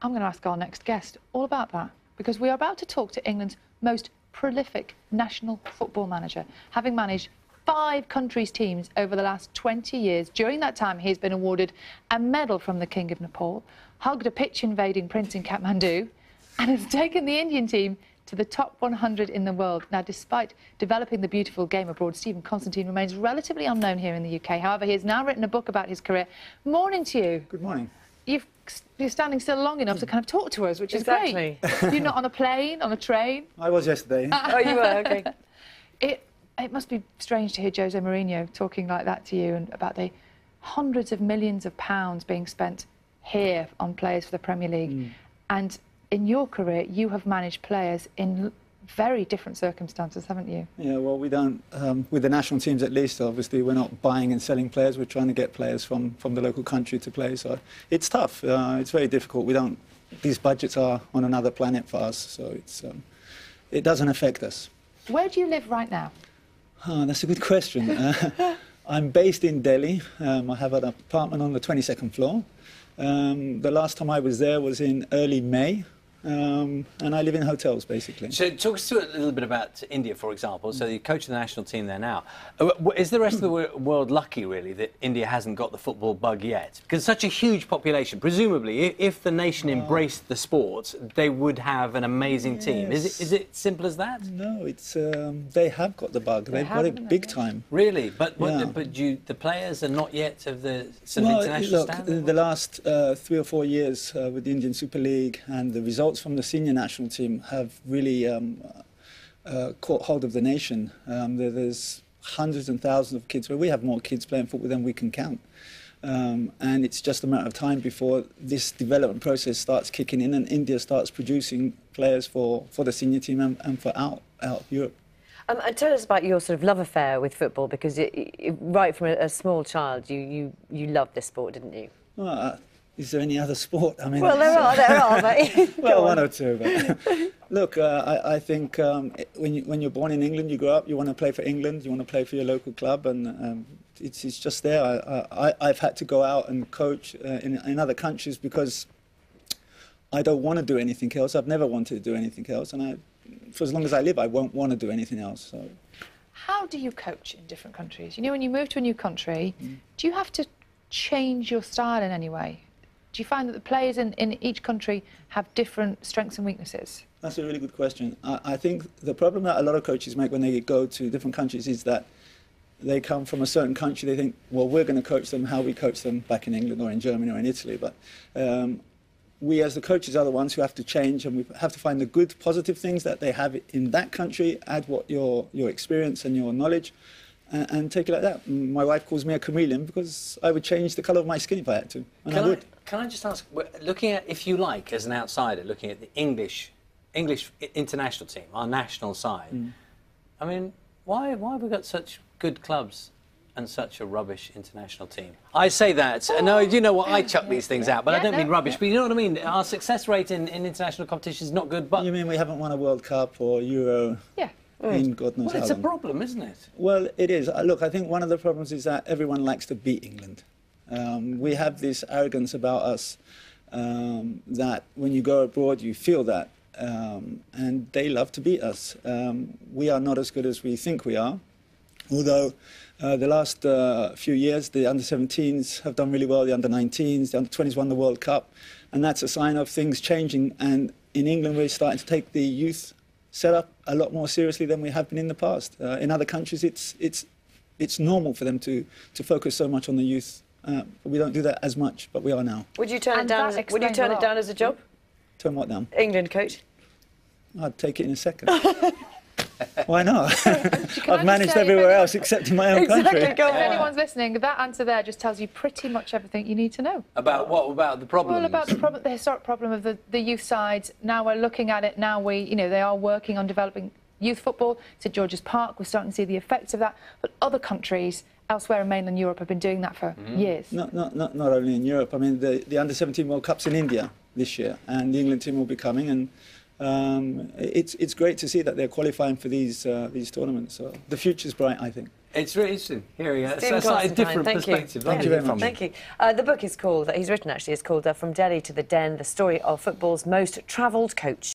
I'm going to ask our next guest all about that, because we are about to talk to England's most prolific national football manager, having managed 5 countries' teams over the last 20 years. During that time, he's been awarded a medal from the King of Nepal, hugged a pitch-invading prince in Kathmandu, and has taken the Indian team to the top 100 in the world. Now, despite developing the beautiful game abroad, Stephen Constantine remains relatively unknown here in the UK. However, he has now written a book about his career. Morning to you. Good morning. You're standing still long enough to kind of talk to us, which is great. You're not on a plane, on a train? I was yesterday. Oh, you were? OK. It must be strange to hear Jose Mourinho talking like that to you, and about the hundreds of millions of pounds being spent here on players for the Premier League. And in your career, you have managed players in very different circumstances, haven't you? Yeah, well, we don't, with the national teams at least, obviously, we're not buying and selling players. We're trying to get players from the local country to play. So it's tough. It's very difficult. These budgets are on another planet for us, so it doesn't affect us. Where do you live right now? That's a good question. I'm based in Delhi. I have an apartment on the 22nd floor. The last time I was there was in early May. And I live in hotels, basically. So talk us through a little bit about India, for example. So you coach the national team there now. Is the rest of the world lucky, really, that India hasn't got the football bug yet? Because such a huge population, presumably, if the nation embraced the sport, they would have an amazing team. Is it simple as that? No, it's they have got the bug. They've got it big time. Really? But the players are not yet of the sort of international standard? The last 3 or 4 years with the Indian Super League and the results from the senior national team have really caught hold of the nation. There's hundreds and thousands of kids. Well, we have more kids playing football than we can count. And it's just a matter of time before this development process starts kicking in and India starts producing players for the senior team and for out Europe. And tell us about your sort of love affair with football, because right from a small child, you loved this sport, didn't you? Is there any other sport? I mean, well, there are. But well, one or two. But look, I think when you're born in England, you grow up, you want to play for England, you want to play for your local club, and it's just there. I've had to go out and coach in other countries because I don't want to do anything else. I've never wanted to do anything else, and for as long as I live, I won't want to do anything else. So, how do you coach in different countries? You know, when you move to a new country, do you have to change your style in any way? Do you find that the players in each country have different strengths and weaknesses? That's a really good question. I think the problem that a lot of coaches make when they go to different countries is that they come from a certain country, they think, well, we're going to coach them how we coach them back in England or in Germany or in Italy. But we as the coaches are the ones who have to change, and we have to find the good, positive things that they have in that country, add what your experience and your knowledge, and take it like that. My wife calls me a chameleon because I would change the colour of my skin if I had to, and I would. Can I just ask, looking at, if you like, as an outsider, looking at the English international team, our national side, I mean, why have we got such good clubs and such a rubbish international team? I say that, no, you know what, I chuck these things out, but I don't mean rubbish, but you know what I mean? Our success rate in international competition is not good, but... You mean we haven't won a World Cup or Euro? Yeah. In God knows how long. Well, it's a problem, isn't it? Well, it is. Look, I think one of the problems is that everyone likes to beat England. We have this arrogance about us that when you go abroad, you feel that. And they love to beat us. We are not as good as we think we are. Although the last few years, the under-17s have done really well, the under-19s, the under-20s won the World Cup. And that's a sign of things changing. And in England, we're starting to take the youth set up a lot more seriously than we have been in the past. In other countries, it's normal for them to focus so much on the youth. We don't do that as much, but we are now. Would you turn it down? Would you turn it down as a job? Turn what down? England coach. I'd take it in a second. Why not? I've managed everywhere else except in my own country. If anyone's listening, that answer there just tells you pretty much everything you need to know. About what? About the problem? Well, about the historic problem of the youth side. Now we're looking at it. Now they are working on developing youth football. St George's Park, we're starting to see the effects of that. But other countries elsewhere in mainland Europe have been doing that for years. Not only in Europe. I mean, the under-17 World Cup's in India this year, and the England team will be coming, and it's great to see that they're qualifying for these tournaments. So the future's bright, I think. It's really interesting hearing a Stephen slightly different Constantine, thank you. perspective. Thank you very much. Thank you. The book is called, that he's written actually, is called From Deli to the Den, the story of football's most travelled coach.